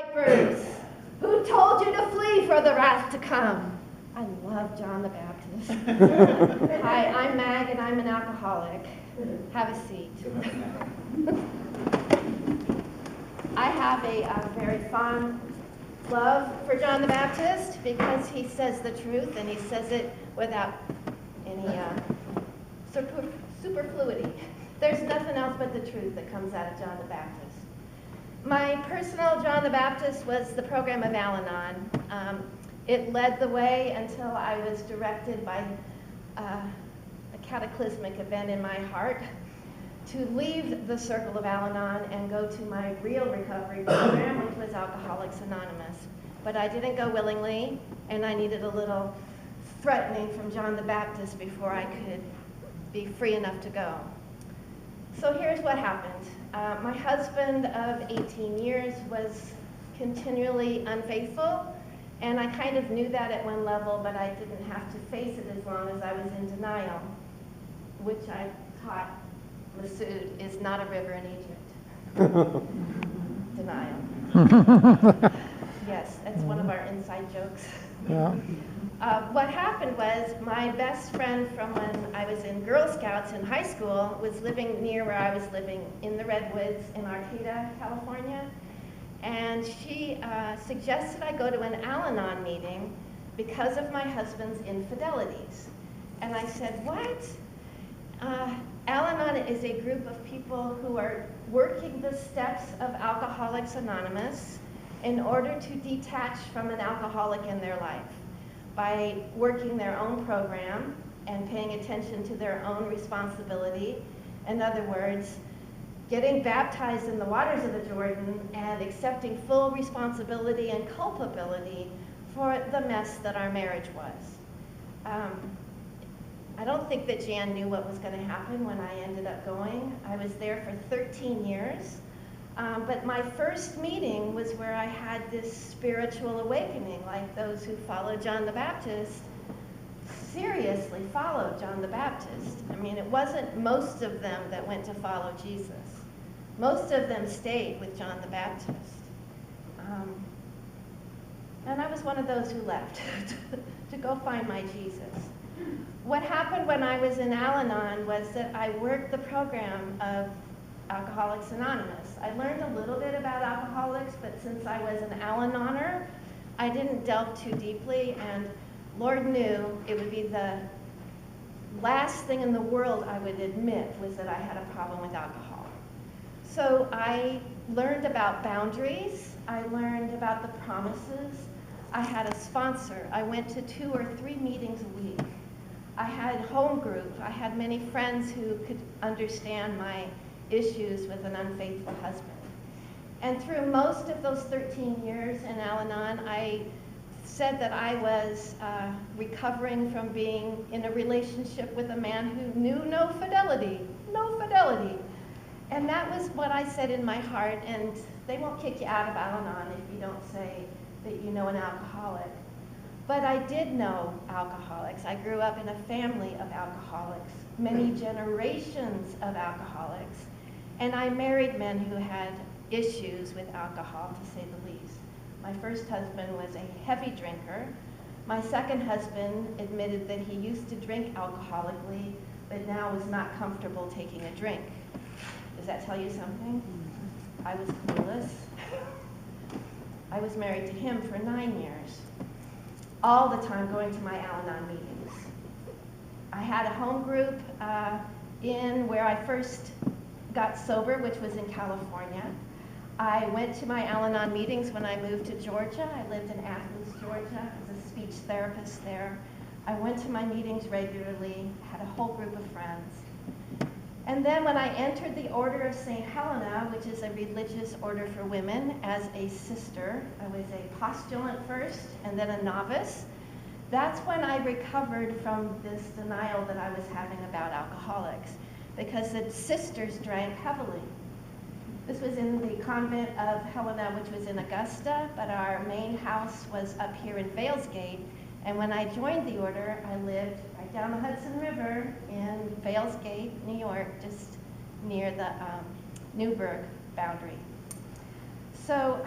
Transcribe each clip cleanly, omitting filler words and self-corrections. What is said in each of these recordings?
Vipers, who told you to flee for the wrath to come? I love John the Baptist. Hi, I'm Mag and I'm an alcoholic. Have a seat. I have a very fond love for John the Baptist because he says the truth and he says it without any superfluity. There's nothing else but the truth that comes out of John the Baptist. My personal John the Baptist was the program of Al-Anon. It led the way until I was directed by a cataclysmic event in my heart to leave the circle of Al-Anon and go to my real recovery program, which was Alcoholics Anonymous. But I didn't go willingly, and I needed a little threatening from John the Baptist before I could be free enough to go. So here's what happened. My husband of 18 years was continually unfaithful, and I kind of knew that at one level, but I didn't have to face it as long as I was in denial, which I taught Masood is not a river in Egypt. Denial. Yes, that's one of our inside jokes. Yeah. What happened was my best friend from when I was in Girl Scouts in high school was living near where I was living in the Redwoods in Arcata, California. And she suggested I go to an Al-Anon meeting because of my husband's infidelities. And I said, what? Al-Anon is a group of people who are working the steps of Alcoholics Anonymous in order to detach from an alcoholic in their life by working their own program and paying attention to their own responsibility. In other words, getting baptized in the waters of the Jordan and accepting full responsibility and culpability for the mess that our marriage was. I don't think that Jan knew what was going to happen when I ended up going. I was there for 13 years. But my first meeting was where I had this spiritual awakening, like those who followed John the Baptist seriously followed John the Baptist. I mean, it wasn't most of them that went to follow Jesus. Most of them stayed with John the Baptist. And I was one of those who left to go find my Jesus. What happened when I was in Al-Anon was that I worked the program of Alcoholics Anonymous. I learned a little bit about alcoholics, but since I was an Al-Anoner, I didn't delve too deeply, and Lord knew it would be the last thing in the world I would admit was that I had a problem with alcohol. So I learned about boundaries. I learned about the promises. I had a sponsor. I went to 2 or 3 meetings a week. I had home group. I had many friends who could understand my issues with an unfaithful husband. And through most of those 13 years in Al-Anon, I said that I was recovering from being in a relationship with a man who knew no fidelity. And that was what I said in my heart, and they won't kick you out of Al-Anon if you don't say that you know an alcoholic. But I did know alcoholics. I grew up in a family of alcoholics, many generations of alcoholics. And I married men who had issues with alcohol, to say the least. My first husband was a heavy drinker. My second husband admitted that he used to drink alcoholically, but now was not comfortable taking a drink. Does that tell you something? I was clueless. I was married to him for 9 years, all the time going to my Al-Anon meetings. I had a home group in where I first got sober, which was in California. I went to my Al-Anon meetings when I moved to Georgia. I lived in Athens, Georgia. I was a speech therapist there. I went to my meetings regularly, had a whole group of friends. And then when I entered the Order of St. Helena, which is a religious order for women, as a sister, I was a postulant first and then a novice. That's when I recovered from this denial that I was having about alcoholics, because the sisters drank heavily. This was in the convent of Helena, which was in Augusta, but our main house was up here in Valesgate. And when I joined the order, I lived right down the Hudson River in Valesgate, New York, just near the Newburgh boundary. So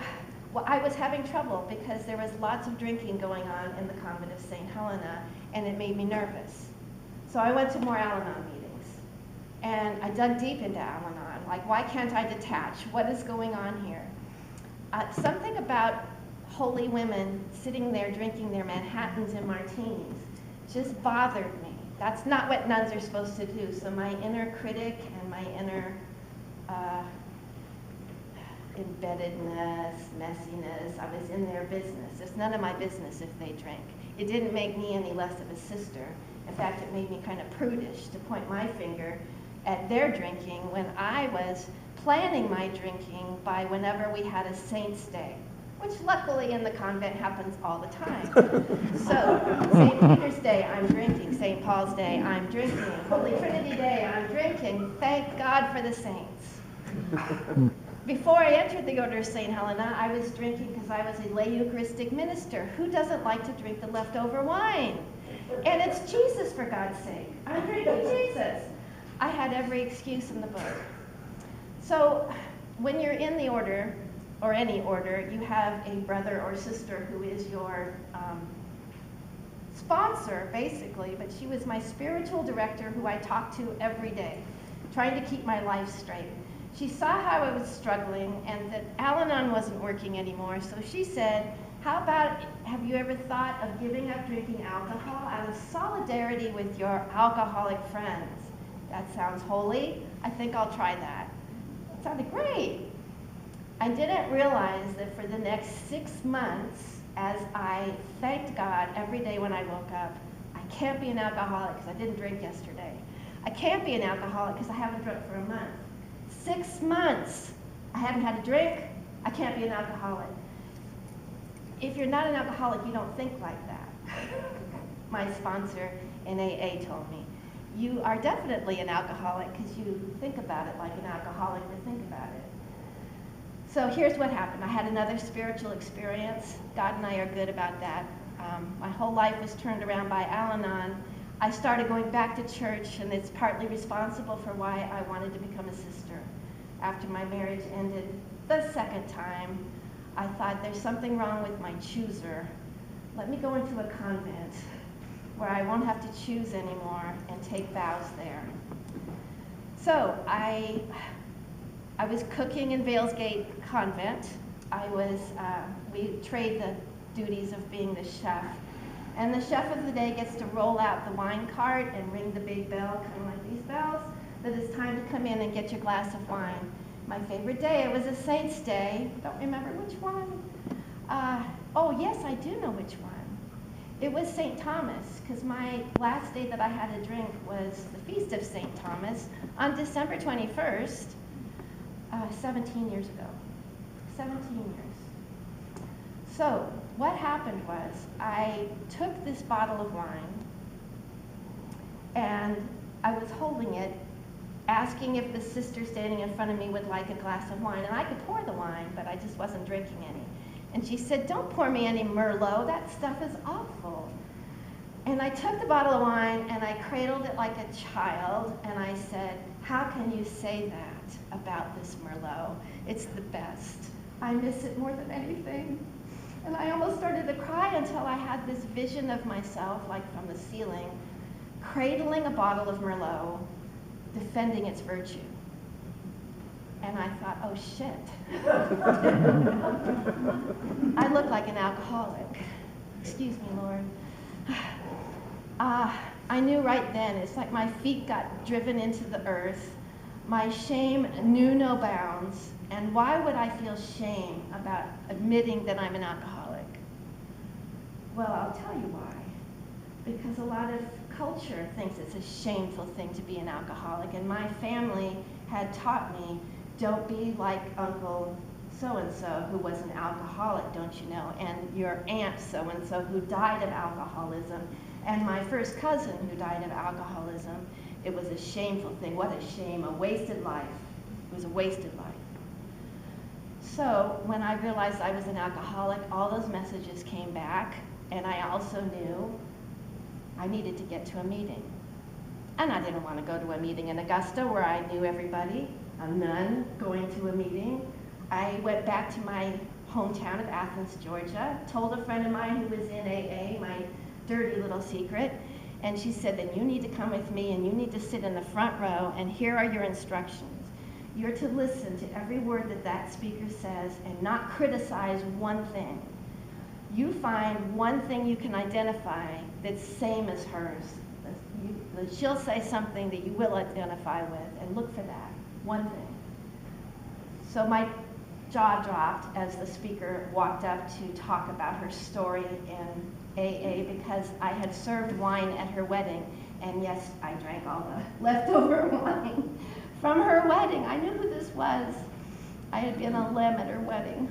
well, I was having trouble because there was lots of drinking going on in the convent of St. Helena, and it made me nervous. So I went to more Al-Anon meetings, and I dug deep into Al-Anon. Like, why can't I detach? What is going on here? Something about holy women sitting there drinking their Manhattans and martinis just bothered me. That's not what nuns are supposed to do. So my inner critic and my inner embeddedness, messiness, I was in their business. It's none of my business if they drink. It didn't make me any less of a sister. In fact, it made me kind of prudish to point my finger at their drinking when I was planning my drinking by whenever we had a saint's day, which luckily in the convent happens all the time. So, St. Peter's Day, I'm drinking. St. Paul's Day, I'm drinking. Holy Trinity Day, I'm drinking. Thank God for the saints. Before I entered the Order of St. Helena, I was drinking because I was a lay Eucharistic minister. Who doesn't like to drink the leftover wine? And it's Jesus, for God's sake. I'm drinking Jesus. I had every excuse in the book. So when you're in the order, or any order, you have a brother or sister who is your sponsor, basically, but she was my spiritual director who I talked to every day, trying to keep my life straight. She saw how I was struggling and that Al-Anon wasn't working anymore, so she said, how about, have you ever thought of giving up drinking alcohol out of solidarity with your alcoholic friends? That sounds holy. I think I'll try that. It sounded great. I didn't realize that for the next 6 months, as I thanked God every day when I woke up, I can't be an alcoholic because I didn't drink yesterday. I can't be an alcoholic because I haven't drunk for a month. 6 months, I haven't had a drink, I can't be an alcoholic. If you're not an alcoholic, you don't think like that. My sponsor in AA told me, you are definitely an alcoholic because you think about it like an alcoholic would think about it. So here's what happened. I had another spiritual experience. God and I are good about that. My whole life was turned around by Al-Anon. I started going back to church, and it's partly responsible for why I wanted to become a sister. After my marriage ended the second time, I thought there's something wrong with my chooser. Let me go into a convent where I won't have to choose anymore and take vows there. So I was cooking in Valesgate Convent. We trade the duties of being the chef. And the chef of the day gets to roll out the wine cart and ring the big bell, kind of like these bells, that it's time to come in and get your glass of wine. My favorite day, it was a saint's day. Don't remember which one. Oh yes, I do know which one. It was St. Thomas, because my last day that I had a drink was the Feast of St. Thomas on December 21st, 17 years ago. 17 years. So what happened was I took this bottle of wine and I was holding it, asking if the sister standing in front of me would like a glass of wine. And I could pour the wine, but I just wasn't drinking any. And she said, don't pour me any Merlot, that stuff is awful. And I took the bottle of wine and I cradled it like a child and I said, how can you say that about this Merlot? It's the best. I miss it more than anything. And I almost started to cry until I had this vision of myself, like from the ceiling, cradling a bottle of Merlot, defending its virtue. And I thought, oh shit. I look like an alcoholic. Excuse me, Lord. I knew right then, it's like my feet got driven into the earth. My shame knew no bounds. And why would I feel shame about admitting that I'm an alcoholic? Well, I'll tell you why. Because a lot of culture thinks it's a shameful thing to be an alcoholic. And my family had taught me, don't be like Uncle so-and-so who was an alcoholic, don't you know, and your aunt so-and-so who died of alcoholism, and my first cousin who died of alcoholism. It was a shameful thing. What a shame, a wasted life. It was a wasted life. So when I realized I was an alcoholic, all those messages came back, and I also knew I needed to get to a meeting. And I didn't want to go to a meeting in Augusta where I knew everybody, a nun going to a meeting. I went back to my hometown of Athens, Georgia. Told a friend of mine who was in AA my dirty little secret. And she said, then you need to come with me and you need to sit in the front row, and here are your instructions. You're to listen to every word that that speaker says and not criticize one thing. You find one thing you can identify that's same as hers. She'll say something that you will identify with, and look for that, one thing. So my jaw dropped as the speaker walked up to talk about her story in AA, because I had served wine at her wedding, and yes, I drank all the leftover wine from her wedding. I knew who this was. I had been a limb at her wedding.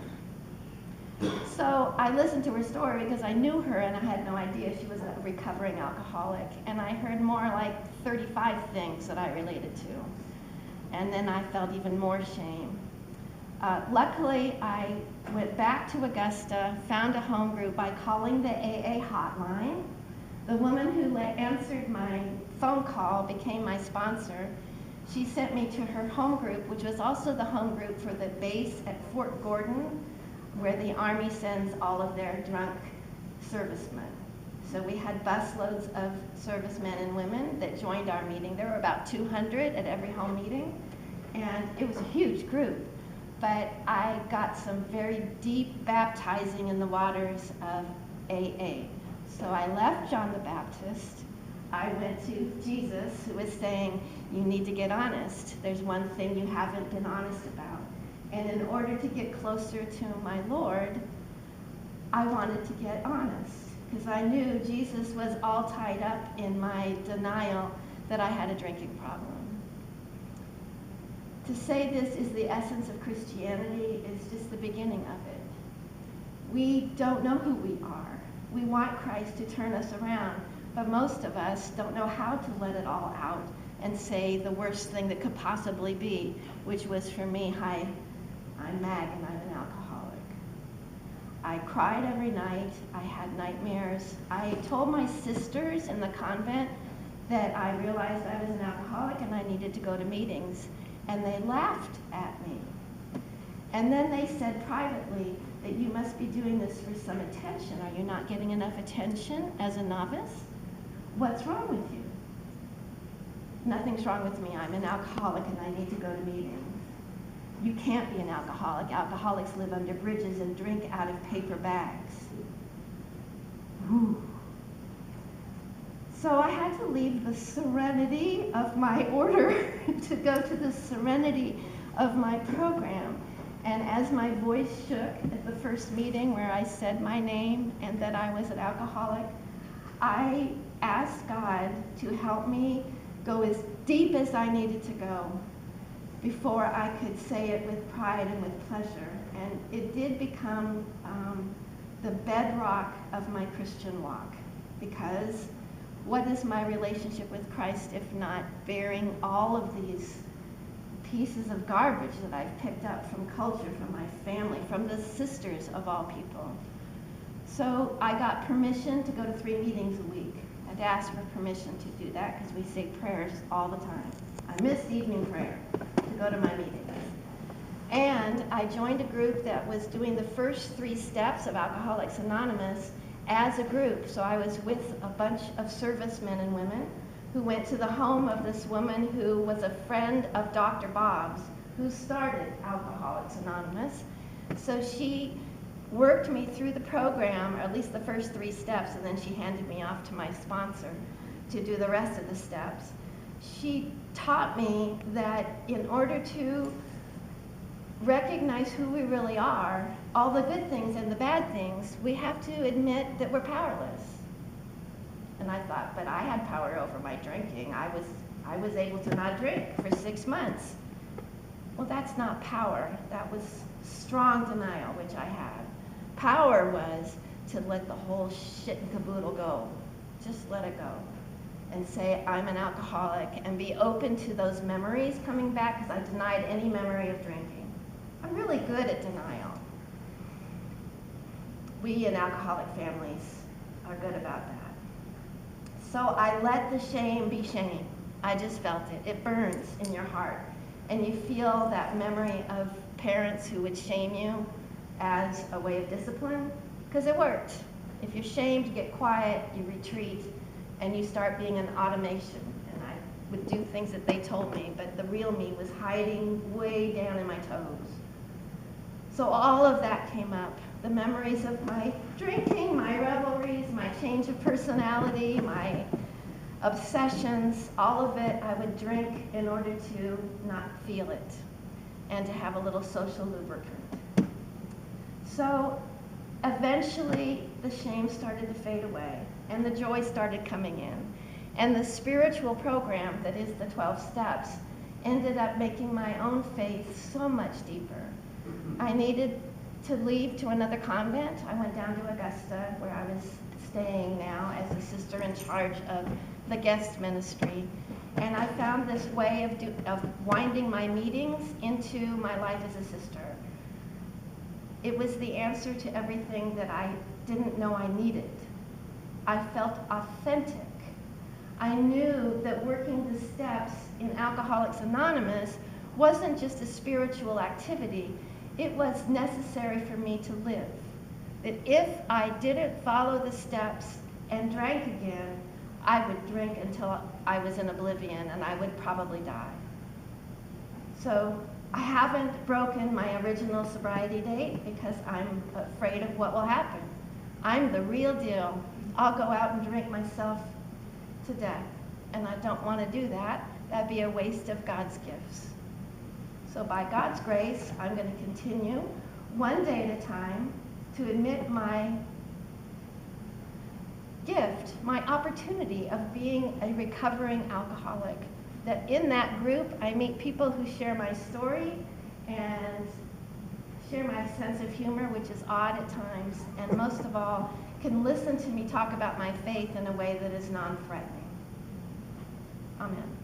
So I listened to her story because I knew her and I had no idea she was a recovering alcoholic. And I heard more like 35 things that I related to. And then I felt even more shame. Luckily, I went back to Augusta, found a home group by calling the AA hotline. The woman who answered my phone call became my sponsor. She sent me to her home group, which was also the home group for the base at Fort Gordon, where the Army sends all of their drunk servicemen. So we had busloads of servicemen and women that joined our meeting. There were about 200 at every home meeting, and it was a huge group. But I got some very deep baptizing in the waters of AA. So I left John the Baptist. I went to Jesus, who was saying, you need to get honest. There's one thing you haven't been honest about. And in order to get closer to my Lord, I wanted to get honest, because I knew Jesus was all tied up in my denial that I had a drinking problem. To say this is the essence of Christianity is just the beginning of it. We don't know who we are. We want Christ to turn us around, but most of us don't know how to let it all out and say the worst thing that could possibly be, which was for me, hi, I'm Mag and I'm an alcoholic. I cried every night. I had nightmares. I told my sisters in the convent that I realized I was an alcoholic and I needed to go to meetings, and they laughed at me. And then they said privately that you must be doing this for some attention. Are you not getting enough attention as a novice? What's wrong with you? Nothing's wrong with me. I'm an alcoholic and I need to go to meetings. You can't be an alcoholic. Alcoholics live under bridges and drink out of paper bags. Whew. So I had to leave the serenity of my order to go to the serenity of my program. And as my voice shook at the first meeting where I said my name and that I was an alcoholic, I asked God to help me go as deep as I needed to go before I could say it with pride and with pleasure. And it did become the bedrock of my Christian walk, because what is my relationship with Christ if not bearing all of these pieces of garbage that I've picked up from culture, from my family, from the sisters of all people? So I got permission to go to 3 meetings a week. I'd asked for permission to do that because we say prayers all the time. I missed evening prayer to go to my meetings. And I joined a group that was doing the first 3 steps of Alcoholics Anonymous as a group. So I was with a bunch of servicemen and women who went to the home of this woman who was a friend of Dr. Bob's, who started Alcoholics Anonymous. So she worked me through the program, or at least the first 3 steps, and then she handed me off to my sponsor to do the rest of the steps. She taught me that in order to recognize who we really are, all the good things and the bad things, we have to admit that we're powerless. And I thought, but I had power over my drinking. I was able to not drink for 6 months. Well, that's not power. That was strong denial, which I had. Power was to let the whole shit and caboodle go. Just let it go. And say, I'm an alcoholic, and be open to those memories coming back, because I denied any memory of drinking. I'm really good at denial. We in alcoholic families are good about that. So I let the shame be shame. I just felt it. It burns in your heart. And you feel that memory of parents who would shame you as a way of discipline, because it worked. If you're shamed, you get quiet, you retreat, and you start being an automation. And I would do things that they told me, but the real me was hiding way down in my toes. So all of that came up. The memories of my drinking, my revelries, my change of personality, my obsessions, all of it I would drink in order to not feel it and to have a little social lubricant. So eventually the shame started to fade away and the joy started coming in. And the spiritual program that is the 12 steps ended up making my own faith so much deeper. I needed to leave to another convent. I went down to Augusta, where I was staying now as a sister in charge of the guest ministry. And I found this way of winding my meetings into my life as a sister. It was the answer to everything that I didn't know I needed. I felt authentic. I knew that working the steps in Alcoholics Anonymous wasn't just a spiritual activity, it was necessary for me to live. That if I didn't follow the steps and drank again, I would drink until I was in oblivion and I would probably die. So I haven't broken my original sobriety date because I'm afraid of what will happen. I'm the real deal. I'll go out and drink myself to death, and I don't want to do that. That'd be a waste of God's gifts. So by God's grace, I'm going to continue one day at a time to admit my gift, my opportunity of being a recovering alcoholic. That in that group, I meet people who share my story and share my sense of humor, which is odd at times, and most of all, can listen to me talk about my faith in a way that is non-threatening. Amen.